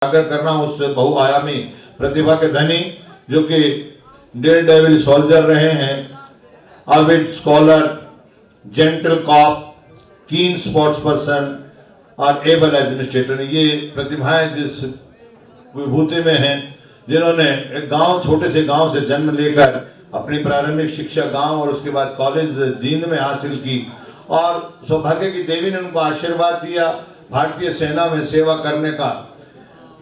आग्रह करना उस बहुआयामी प्रतिभा के धनी जो कि डेयर डेविल सोल्जर रहे हैं, आविड स्कॉलर, जेंटल कॉप, कीन स्पोर्ट्स पर्सन और एबल एडमिनिस्ट्रेटर, ये प्रतिभाएं जिस विभूति में हैं, जिन्होंने एक गांव, छोटे से गांव से जन्म लेकर अपनी प्रारंभिक शिक्षा गांव और उसके बाद कॉलेज जींद में हासिल की और सौभाग्य की देवी ने उनको आशीर्वाद दिया। भारतीय सेना में सेवा करने का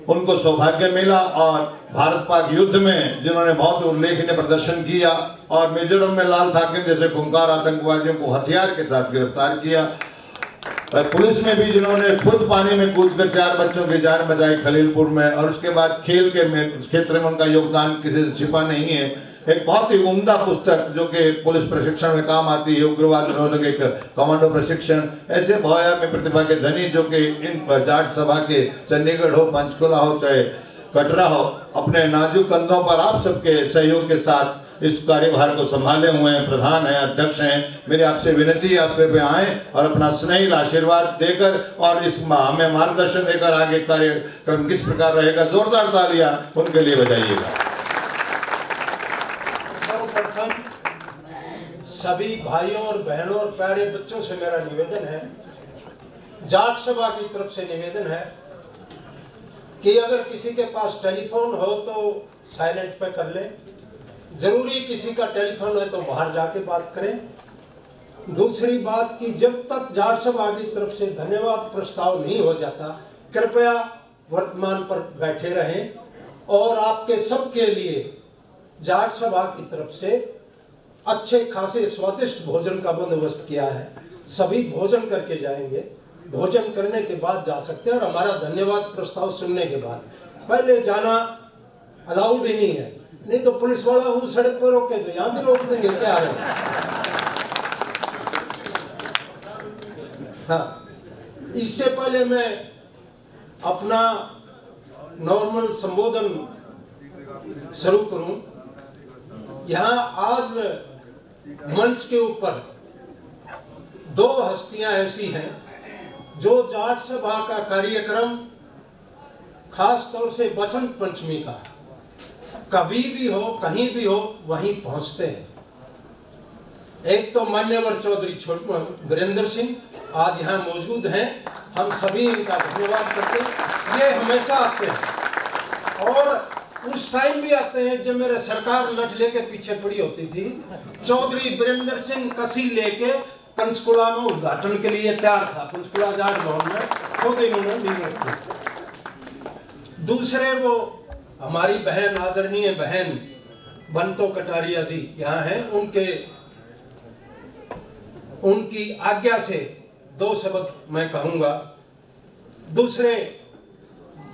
उनको सौभाग्य मिला और भारत पाक युद्ध में जिन्होंने बहुत उल्लेखनीय प्रदर्शन किया और मिजोरम में लाल ठाकरे जैसे खूंखार आतंकवादियों को हथियार के साथ गिरफ्तार किया। पुलिस में भी जिन्होंने खुद पानी में कूदकर 4 बच्चों की जान बचाई खलीलपुर में, और उसके बाद खेल के क्षेत्र में उनका योगदान किसी से छिपा नहीं है। एक बहुत ही उम्दा पुस्तक जो कि पुलिस प्रशिक्षण में काम आती है, उग्रवाद निरोधक एक कमांडो प्रशिक्षण। ऐसे बहुआयामी में प्रतिभा के धनी जो कि इन जाट सभा के चंडीगढ़ हो, पंचकुला हो, चाहे कटरा हो, अपने नाजुक कंधों पर आप सबके सहयोग के साथ इस कार्यभार को संभाले हुए हैं, प्रधान हैं, अध्यक्ष हैं। मेरी आपसे विनती है, आपके पे आए और अपना स्नेहिल आशीर्वाद देकर और इस हमें मार्गदर्शन देकर आगे कार्यक्रम किस प्रकार रहेगा, जोरदार तालियां उनके लिए बजाइएगा। सर्वप्रथम सभी भाइयों और बहनों और प्यारे बच्चों से मेरा निवेदन है, जाट सभा की तरफ से निवेदन है कि अगर किसी के पास टेलीफोन हो तो साइलेंट पे कर ले। जरूरी किसी का टेलीफोन है तो बाहर जाके बात करें। दूसरी बात कि जब तक जाट सभा की तरफ से धन्यवाद प्रस्ताव नहीं हो जाता, कृपया वर्तमान पर बैठे रहें और आपके सबके लिए जाट सभा की तरफ से अच्छे खासे स्वादिष्ट भोजन का बंदोबस्त किया है। सभी भोजन करके जाएंगे, भोजन करने के बाद जा सकते हैं और हमारा धन्यवाद प्रस्ताव सुनने के बाद। पहले जाना अलाउड ही नहीं है, नहीं तो पुलिस वाला हूँ सड़क पर रोके तो यहाँ भी रोक देंगे, क्या है। हाँ, इससे पहले मैं अपना नॉर्मल संबोधन शुरू करूं, यहाँ आज मंच के ऊपर 2 हस्तियां ऐसी हैं जो जाट सभा का कार्यक्रम खास तौर से बसंत पंचमी का कभी भी हो, कहीं भी हो, वहीं पहुंचते हैं। एक तो मान्यवर चौधरी वीरेंद्र सिंह आज यहाँ मौजूद हैं, हम सभी इनका धन्यवाद करते हैं। ये हमेशा आते हैं और उस टाइम भी आते हैं जब मेरे सरकार लठ लेके पीछे पड़ी होती थी। चौधरी वीरेंद्र सिंह कसी लेके पंचकुला में उद्घाटन के लिए तैयार था, पंचकुला जाट भवन में, खुद इन्होंने नींव रखी। दूसरे वो हमारी बहन, आदरणीय बहन बंतो कटारिया जी यहाँ हैं, उनकी आज्ञा से 2 शब्द मैं कहूंगा। दूसरे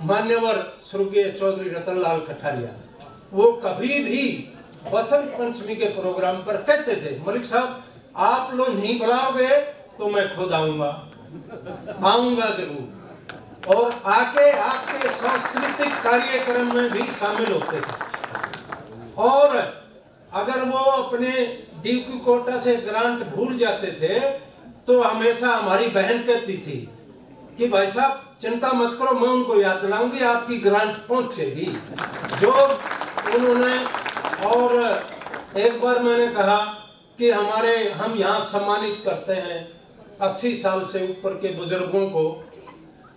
मान्यवर स्वर्गीय चौधरी रतनलाल कटारिया, वो कभी भी बसंत पंचमी के प्रोग्राम पर कहते थे, मलिक साहब आप लोग नहीं बुलाओगे तो मैं खुद आऊंगा जरूर, और आके आपके सांस्कृतिक कार्यक्रम में भी शामिल होते थे। और अगर वो अपने डीपी कोटा से ग्रांट भूल जाते थे तो हमेशा हमारी बहन कहती थी कि भाई साहब चिंता मत करो, मैं उनको याद दिलाऊंगी, आपकी ग्रांट पहुंचेगी जो उन्होंने। और एक बार मैंने कहा कि हम यहाँ सम्मानित करते हैं 80 साल से ऊपर के बुजुर्गों को,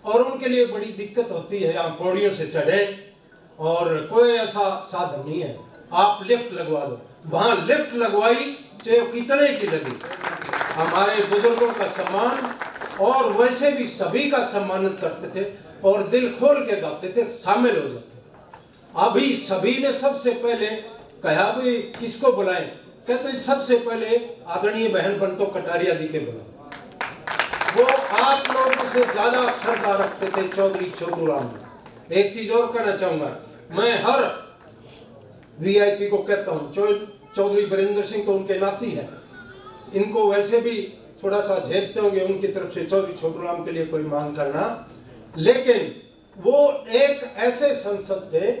और उनके लिए बड़ी दिक्कत होती है, यहाँ पौड़ियों से चढ़े और कोई ऐसा साधन नहीं है, आप लिफ्ट लगवा लो। वहां लिफ्ट लगवाई, चाहे कितने की लगी। हमारे बुजुर्गों का सम्मान, और वैसे भी सभी का सम्मानित करते थे और दिल खोल के गाते थे, शामिल हो जाते। अभी सभी ने सबसे पहले कहा भी किसको बुलाएं, कहते सबसे पहले आदरणीय बहन बंतो कटारिया जी के बुलाओ। वो आप लोगों से ज्यादा श्रद्धा रखते थे चौधरी छोटूराम। एक चीज और कहना चाहूंगा, मैं हर वीआईपी को कहता हूँ, चौधरी वीरेंद्र सिंह तो उनके नाती है, इनको वैसे भी थोड़ा सा झेपते होंगे उनकी तरफ से चौधरी छोटूराम के लिए कोई मांग करना, लेकिन वो एक ऐसे सांसद थे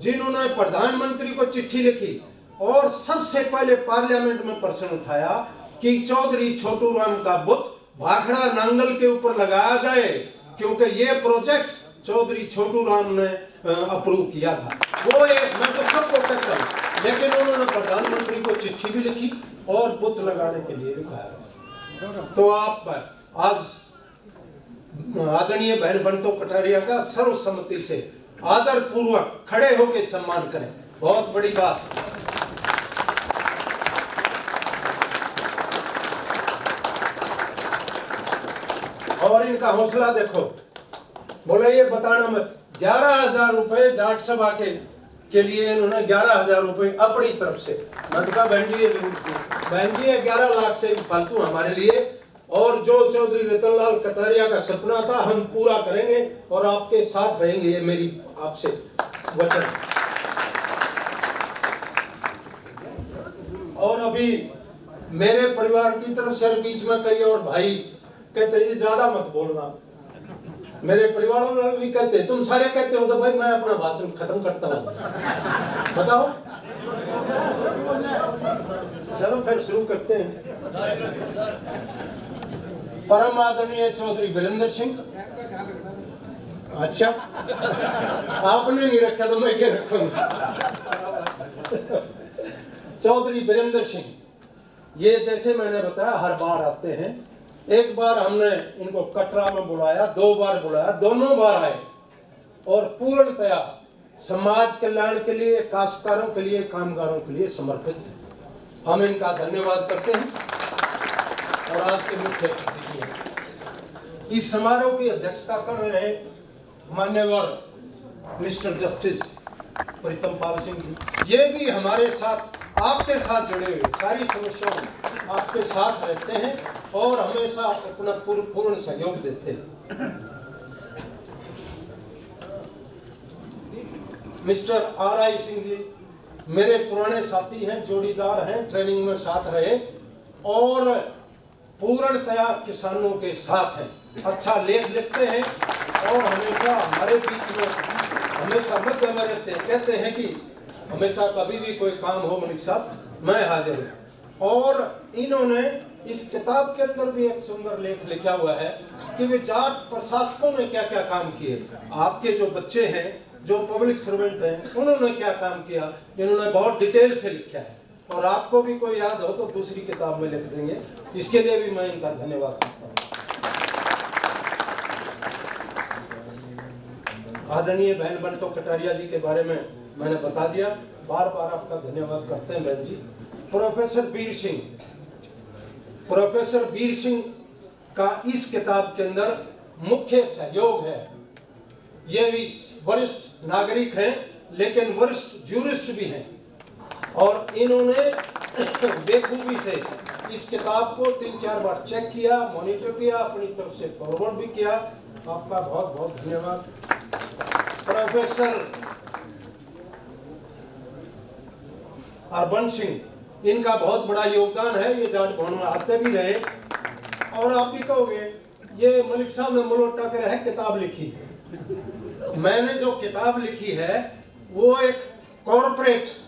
जिन्होंने प्रधानमंत्री को चिट्ठी लिखी और सबसे पहले पार्लियामेंट में प्रश्न उठाया कि चौधरी छोटूराम का बुत भाखड़ा नांगल के ऊपर लगाया जाए, क्योंकि ये प्रोजेक्ट चौधरी छोटू राम ने अप्रूव किया था। वो एक, मैं तो सबको कहता हूँ, लेकिन उन्होंने प्रधानमंत्री को चिट्ठी भी लिखी और बुत लगाने के लिए भी कहा। तो आप आज आदरणीय बहन बंटो कटारिया का सर्वसम्मति से आदर पूर्वक खड़े होकर सम्मान करें, बहुत बड़ी बात। और इनका हौसला देखो, बोले ये बताना मत, 11,000 रुपए जाट सभा के लिए इन्होंने 11,000 रुपए अपनी तरफ से। मैं तो कहा बहन जी 11 लाख से फालतू हमारे लिए, और जो चौधरी रतनलाल कटारिया का सपना था हम पूरा करेंगे और आपके साथ रहेंगे, ये मेरी आपसे वचन। और अभी मेरे परिवार की तरफ से बीच में कई और भाई कहते ये ज्यादा मत बोलना, मेरे परिवार वाले भी कहते, तुम सारे कहते हो तो भाई मैं अपना भाषण खत्म करता हूँ, बताओ। चलो फिर शुरू करते हैं। परम आदरणीय चौधरी वीरेंद्र सिंह। अच्छा, आपने नहीं रखा तो मैं क्या रखूंगा। चौधरी वीरेंद्र सिंह, ये जैसे मैंने बताया हर बार आते हैं। एक बार हमने इनको कटरा में बुलाया, 2 बार बुलाया, दोनों बार आए और पूर्णतया समाज कल्याण के लिए, काश्तकारों के लिए, कामगारों के लिए समर्पित थे। हम इनका धन्यवाद करते हैं। और आज के मुख्य अतिथि इस समारोह की अध्यक्षता कर रहे मान्यवर मिस्टर जस्टिस प्रीतम पाल सिंह जी, ये भी हमारे साथ, आपके साथ जुड़े हुए, सारी समस्याओं में आपके साथ रहते हैं और हमेशा अपना पूर्ण सहयोग देते हैं। मिस्टर RI सिंह जी मेरे पुराने साथी हैं, जोड़ीदार हैं, ट्रेनिंग में साथ रहे और पूर्णतया किसानों के साथ हैं, अच्छा लेख लिखते हैं और हमेशा हमारे बीच में हमेशा मध्य में रहते हैं। कहते हैं कि हमेशा कभी भी कोई काम हो मलिक साहब मैं हाजिर हूँ। और इन्होंने इस किताब के अंदर भी एक सुंदर लेख लिखा हुआ है कि वे जाट प्रशासकों ने क्या क्या काम किए, आपके जो बच्चे हैं, जो पब्लिक सर्वेंट हैं, उन्होंने क्या काम किया, इन्होंने बहुत डिटेल से लिखा है। और आपको भी कोई याद हो तो दूसरी किताब में लिख देंगे, इसके लिए भी मैं इनका धन्यवाद करता हूँ। आदरणीय बहन बंटो कटारिया जी के बारे में मैंने बता दिया, बार बार आपका धन्यवाद करते हैं बहन जी। प्रोफेसर वीर सिंह का इस किताब के अंदर मुख्य सहयोग है। ये भी वरिष्ठ नागरिक हैं लेकिन वरिष्ठ ज्यूरिस्ट भी हैं और इन्होंने बेखूबी से इस किताब को 3-4 बार चेक किया, मॉनिटर किया, अपनी तरफ से फॉरवर्ड भी किया। आपका बहुत बहुत धन्यवाद। प्रोफेसर हरबंस सिंह, इनका बहुत बड़ा योगदान है, ये जाट भवन में आते भी रहे और आप भी कहोगे ये मलिक साहब ने मलोटा के रहे किताब लिखी। मैंने जो किताब लिखी है वो एक कॉर्पोरेट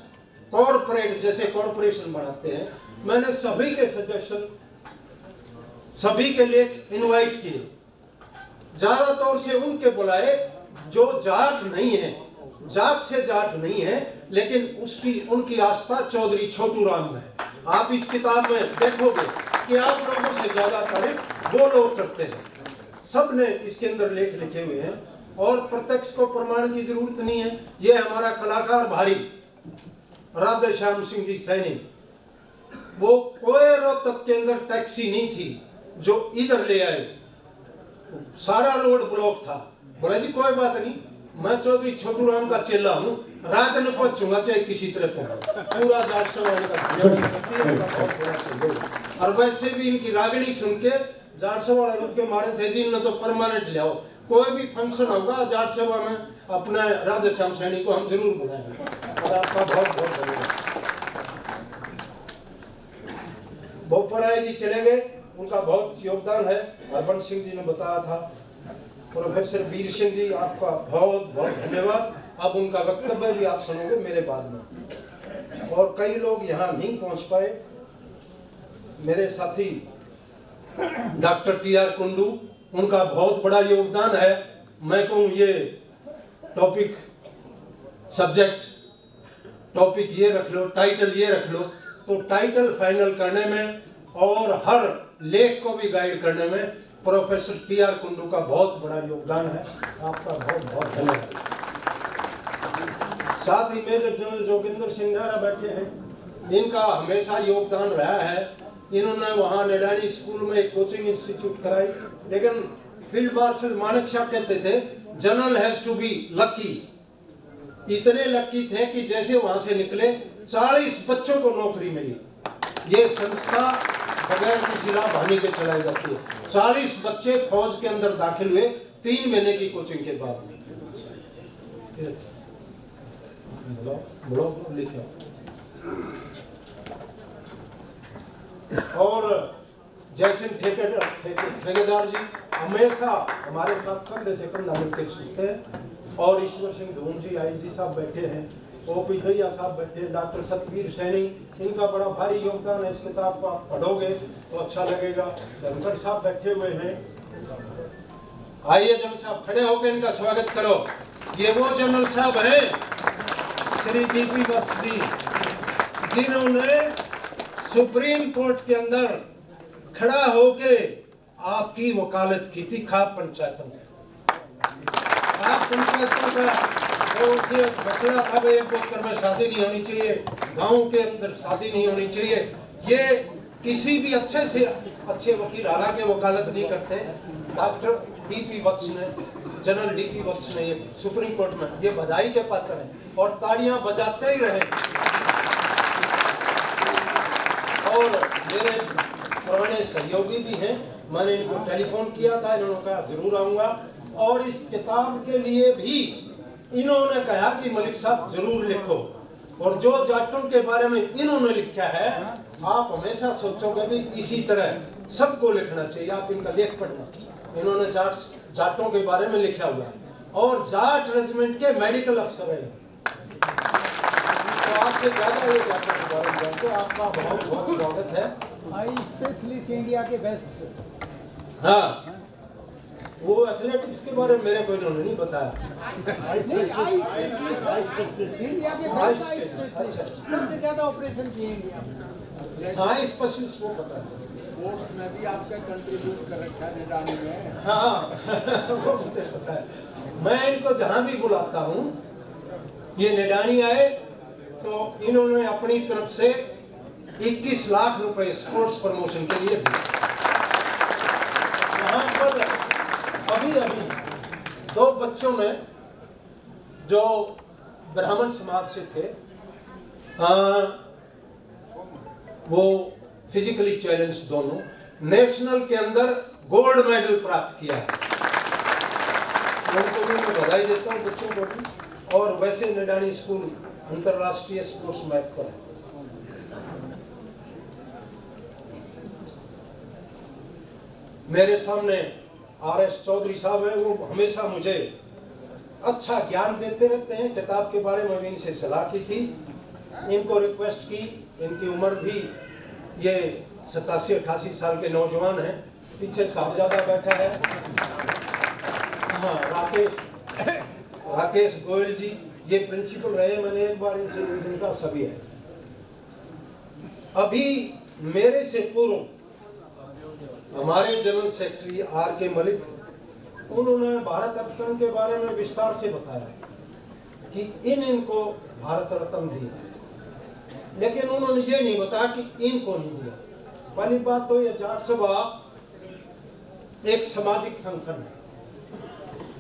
जैसे कॉर्पोरेशन बनाते हैं, मैंने सभी के सजेशन, सभी के लेख इनवाइट किए, ज्यादा तौर से उनके बुलाए जो जाट नहीं है, जात से जाट नहीं है, लेकिन उनकी आस्था चौधरी छोटू राम में। आप इस किताब में देखोगे कि आप लोगों से ज्यादा तारीफ वो लोग करते हैं। सब ने इसके अंदर लेख लिखे हुए हैं और प्रत्यक्ष को प्रमाण की जरूरत नहीं है। ये हमारा कलाकार भारी राधे श्याम सिंह जी सैनी, वो कोई रोहतक के अंदर टैक्सी नहीं थी जो इधर ले आए, सारा रोड ब्लॉक था। बोला जी कोई बात नहीं, मैं चौधरी छोटू राम का चेला हूँ, रात में पहुंचूंगा चाहे किसी तरह पहुंच। पूरा जाट समाज का और वैसे भी इनकी रागनी सुन के जाट सभा वाले रुक के मारे थे जी, इन्हें तो परमानेंट ले आओ, कोई भी फंक्शन होगा जाट सभा में अपना राधे श्याम सैनी को हम जरूर बुलाएंगे। और आपका बहुत बहुत धन्यवाद। बोपराय जी चले गए, उनका बहुत योगदान है, हरबंस सिंह जी ने बताया था। प्रोफेसर वीर सिंह जी आपका बहुत बहुत धन्यवाद। अब उनका वक्तव्य भी आप सुनोगे मेरे बाद में। और कई लोग यहाँ नहीं पहुंच पाए, मेरे साथी डॉक्टर TR कुंडू, उनका बहुत बड़ा योगदान है मैं कहूँ ये टॉपिक सब्जेक्ट टॉपिक ये रख लो, टाइटल ये रख लो, तो टाइटल फाइनल करने में और हर लेख को भी गाइड करने में प्रोफेसर टी.आर. कुंडू का बहुत बड़ा योगदान है। आपका बहुत बहुत धन्यवाद। साथ ही मेजर जनरल जोगिंदर सिंह नारा बैठे हैं, इनका हमेशा योगदान रहा है। इन्होंने वहाँ निडानी स्कूल में एक कोचिंग इंस्टीट्यूट कराई, लेकिन फील्ड मार्शल मानेक शॉ कहते थे general has to be lucky. इतने लकी थे कि जैसे वहां से निकले 40 बच्चों को नौकरी मिली। ये संस्था बगैर किसी राहबानी के चलाई जाती है। 40 बच्चे फौज के अंदर दाखिल हुए 3 महीने की कोचिंग के बाद। और जयसिंह ठेकेदार जी हमेशा हमारे साथ कंधे से कंधा मिलकर चलते हैं। और ईश्वर सिंह धूम जी आईजी साहब बैठे हैं, ओपी दहिया साहब बैठे हैं, डॉक्टर सतवीर सैनी, इनका बड़ा भारी योगदान है। इस किताब को आप पढ़ोगे तो अच्छा लगेगा। धनखड़ साहब बैठे हुए हैं। आइए जनरल साहब खड़े होकर इनका स्वागत करो। ये वो जनरल साहब हैं श्री डी.पी. वत्स जी, जिन्होंने सुप्रीम कोर्ट के अंदर खड़ा होके आपकी वकालत की थी खाप पंचायतों में। आप पंचायतों का मसला था भाई, एक गोत्र में शादी नहीं होनी चाहिए, गांव के अंदर शादी नहीं होनी चाहिए। ये किसी भी अच्छे से अच्छे वकील, हालांकि वकालत नहीं करते, डॉक्टर डी.पी. वत्स ने, जनरल डी.पी. वत्स ने ये सुप्रीम कोर्ट में ये बधाई के पात्र हैं और तालियां बजाते ही रहे। और मेरे पुराने सहयोगी भी हैं, मैंने इनको टेलीफोन किया था, इन्होंने कहा जरूर आऊंगा। और इस किताब के लिए भी इन्होंने कहा कि मलिक साहब जरूर लिखो। और जो जाटों के बारे में इन्होंने लिखा है, आप हमेशा सोचोगे भी इसी तरह सबको लिखना चाहिए। आप इनका लेख पढ़ना, इन्होंने जाटों के बारे में लिखा हुआ है और जाट रेजिमेंट के मेडिकल अफसर हैं। तो आपसे ज्यादा ये जाटों के बारे में जानते, आपका बहुत बहुत स्वागत है। आई स्पेशलिस्ट इंडिया के बेस्ट। हाँ, वो एथलेटिक्स के बारे में मेरे को इन्होंने नहीं बताया। इंडिया के बेस्ट आई स्पेशलिस्ट, सबसे ज्यादा ऑपरेशन किए इंडिया। आई स्पेशलिस्ट वो पता है। स्पोर्ट्स में भी आपका कंट्रीब्यूट कर रखा है निडानी में। हाँ वो मुझे पता है। मैं इनको जहाँ भी बुलाता हूँ, ये निडानी आए तो इन्होंने अपनी तरफ से 21 लाख रुपए स्पोर्ट्स प्रमोशन के लिए दिए। यहाँ पर अभी 2 बच्चों ने जो ब्राह्मण समाज से थे, वो फिजिकली चैलेंज दोनों नेशनल के अंदर गोल्ड मेडल प्राप्त किया है। उनको भी मैं बधाई देता हूँ, बच्चों को भी। और वैसे निडानी स्कूल अंतरराष्ट्रीय स्पोर्ट्स मैच पर है। मेरे सामने आर.एस. चौधरी साहब हैं, वो हमेशा मुझे अच्छा ज्ञान देते रहते हैं। किताब के बारे में भी इनसे सलाह की थी, इनको रिक्वेस्ट की। इनकी उम्र भी ये 87-88 साल के नौजवान हैं। पीछे साहबजादा बैठा है, हाँ, राकेश गोयल जी, ये प्रिंसिपल रहे। मैंने एक बार इनसे इनका सभी है। अभी मेरे से पूर्व हमारे जनरल सेक्रेटरी R.K. मलिक, उन्होंने भारत रत्न के बारे में विस्तार से बताया कि इनको भारत रत्न दिया, लेकिन उन्होंने ये नहीं बताया कि इनको नहीं दिया। पहली बात तो ये जाट सभा एक सामाजिक संगठन है।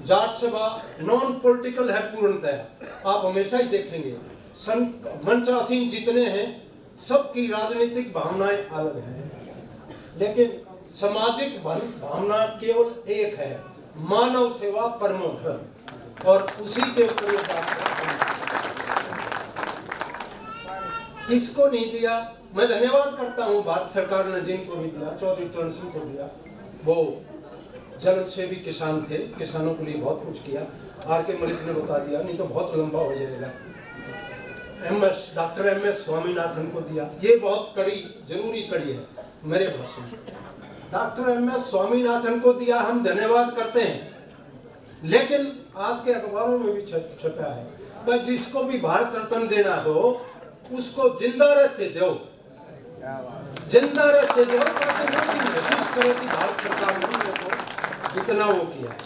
जाट सभा नॉन पॉलिटिकल है पूर्णतः। आप हमेशा ही देखेंगे मंचासीन जितने हैं, सबकी राजनीतिक भावनाएं अलग हैं, लेकिन सामाजिक भावना केवल एक है, मानव सेवा परमो धर्म। और उसी के ऊपर किसको नहीं दिया, मैं धन्यवाद करता हूं भारत सरकार ने जिनको भी दिया। चौधरी चरण सिंह को दिया, वो जन सेवी किसान थे, किसानों के लिए बहुत कुछ किया। R.K. मलिक ने बता दिया, नहीं तो बहुत लंबा हो जाएगा। Doctor M.S. स्वामीनाथन को दिया, ये बहुत कड़ी जरूरी कड़ी है मेरे भाषण में। Doctor M.S. स्वामीनाथन को दिया, हम धन्यवाद करते हैं। लेकिन आज के अखबारों में भी छपा है, बस जिसको भी भारत रत्न देना हो उसको जिंदा रहते दो, जिंदा रहते दो। महसूस करो कि भारत सरकार ने उनको इतना वो किया है।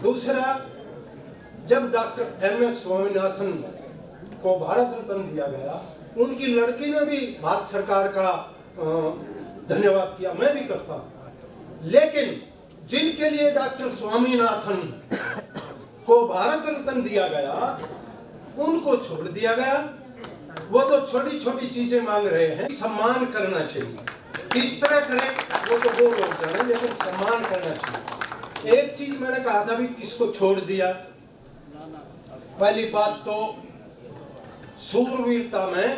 दूसरा, जब डॉक्टर एम.एस. स्वामीनाथन को भारत रत्न दिया गया, उनकी लड़की ने भी भारत सरकार का धन्यवाद किया, मैं भी करता हूं। लेकिन जिनके लिए डॉक्टर स्वामीनाथन को भारत रत्न दिया गया उनको छोड़ दिया गया। वो तो छोटी छोटी चीजें मांग रहे हैं, सम्मान करना चाहिए, किस तरह करें वो तो वो लोग जाने, लेकिन सम्मान करना चाहिए। एक चीज मैंने कहा था भी, किसको छोड़ दिया। पहली बात तो शूरवीरता में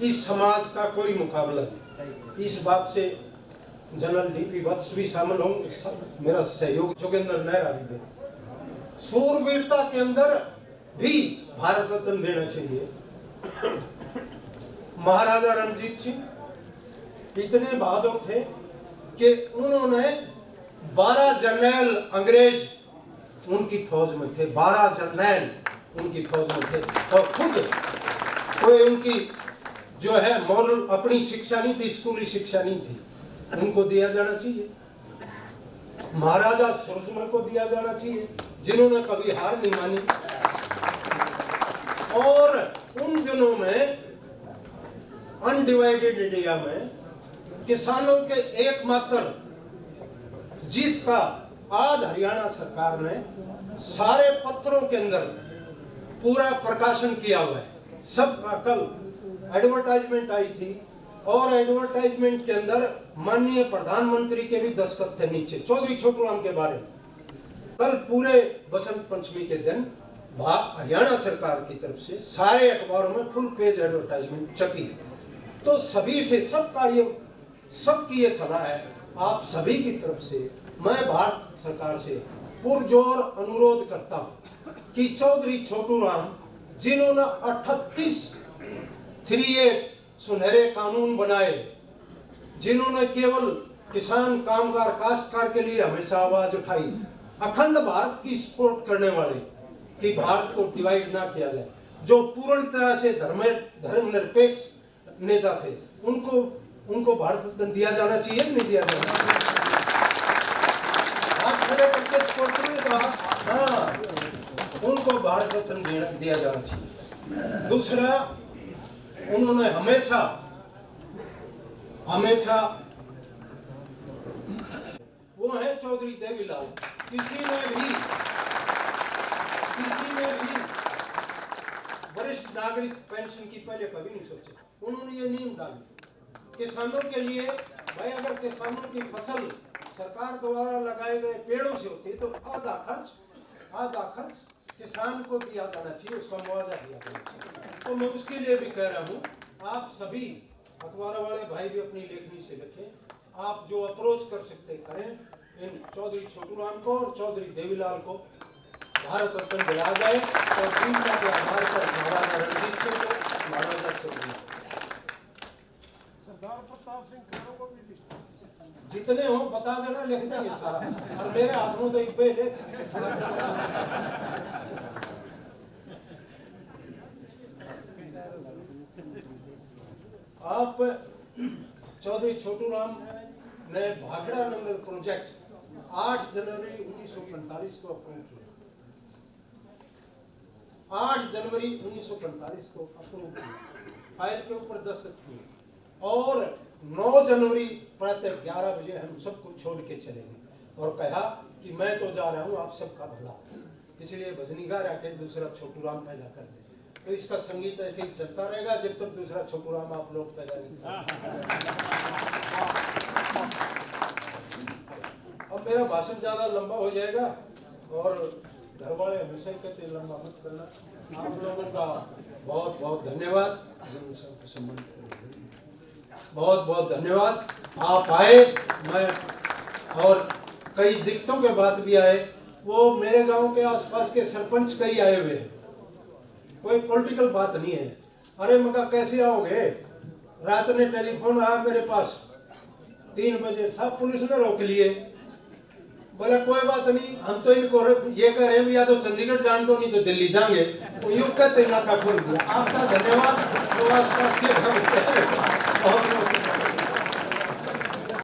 इस समाज का कोई मुकाबला नहीं, इस बात से जनरल डी.पी. वत्स भी शामिल होंगे, मेरा सहयोग जोगेंद्र नेहरा भी दे। शूरवीरता के अंदर भी भारत रत्न देना चाहिए। महाराजा रणजीत सिंह इतने बहादुर थे कि उन्होंने 12 जर्नैल अंग्रेज उनकी फौज में थे, 12 जर्नैल उनकी फौज में थे, और खुद कोई उनकी जो है मॉरल अपनी शिक्षा नहीं थी, स्कूली शिक्षा नहीं थी, उनको दिया जाना चाहिए। महाराजा सूरजमल को दिया जाना चाहिए, जिन्होंने कभी हार नहीं मानी। और उन दिनों में अनडिवाइडेड इंडिया में किसानों के एकमात्र, जिसका आज हरियाणा सरकार ने सारे पत्रों के अंदर पूरा प्रकाशन किया हुआ है, सबका कल एडवर्टाइजमेंट आई थी, और एडवर्टाइजमेंट के अंदर माननीय प्रधानमंत्री के भी दस्तखत थे नीचे, चौधरी छोटूराम के बारे में। कल पूरे बसंत पंचमी के दिन हरियाणा सरकार की तरफ से सारे अखबारों में फुल पेज एडवर्टाइजमेंट छपी। तो सभी से सबकी ये सलाह है, आप सभी की तरफ से मैं भारत सरकार से पुरजोर अनुरोध करता हूं कि चौधरी छोटूराम, जिन्होंने 38 सुनहरे कानून बनाए, जिन्होंने केवल किसान, कामगार, काश्तकार के लिए हमेशा आवाज उठाई, अखंड भारत की सपोर्ट करने वाले, कि भारत को डिवाइड ना किया जाए, जो पूर्ण तरह से धर्मनिरपेक्ष नेता थे, उनको भारत रत्न दिया जाना चाहिए, नहीं दिया जाना चाहिए? आप खड़े करके सपोर्ट करिएगा, हाँ, उनको भारत रत्न दिया जाना चाहिए। दूसरा, उन्होंने हमेशा वो है चौधरी देवीलाल, किसी ने भी वरिष्ठ नागरिक पेंशन की पहले कभी नहीं सोचे। उन्होंने ये नियम डाले किसानों के लिए, भाई अगर किसानों की फसल सरकार द्वारा लगाए गए पेड़ों से होती तो आधा खर्च किसान को दिया जाना चाहिए, उसका मुआवजा दिया जाना चाहिए। तो मैं उसके लिए भी कह रहा हूँ, आप सभी अखबार वाले भाई भी अपनी लेखनी से लिखें, आप जो अप्रोच कर सकते करें, इन चौधरी छोटूराम को और चौधरी देवीलाल को भारत रत्न दिलाया जाए, और दूसरा के आधार पर महाराजा रणजीत सिंह को, महाराजा छोटूराम, सरदार प्रताप सिंह को भी जितने हो बता देना, लिख देंगे सारा, और मेरे हाथों तो एक पे ले। आप चौधरी छोटूराम ने भाखड़ा नंगल प्रोजेक्ट 8 जनवरी 1945 को अप्रूव किया, 8 जनवरी 1945 को अप्रूव किया, फाइल के ऊपर दस्तखत किए, और 9 जनवरी प्रातः 11 बजे हम सबको छोड़ के चले गए और कहा कि मैं तो जा रहा हूँ, आप सबका भला, इसलिए भजनीगार आके दूसरा छोटूराम पैदा कर दे। तो इसका संगीत ऐसे ही चलता रहेगा जब तक दूसरा छोटूराम आप लोग पैदा नहीं करेंगे। अब मेरा भाषण ज्यादा लंबा हो जाएगा, और घर वाले हमेशा ही कहते लंबा मत करना। आप लोगों का बहुत बहुत धन्यवाद, बहुत बहुत धन्यवाद। आप आए, मैं और कई दिक्कतों के बाद भी आए, वो मेरे गांव के आसपास के सरपंच कई आए हुए हैं, कोई पॉलिटिकल बात नहीं है। अरे मैं कहा कैसे आओगे, रात ने टेलीफोन आया मेरे पास 3 बजे, सब पुलिस ने रोक लिए, बोला कोई बात नहीं, हम तो इनको ये कह रहे हैं या तो चंडीगढ़ जान दो, नहीं तो दिल्ली जाएंगे। वो यूं कहते नाका खोल दिया। आपका धन्यवाद।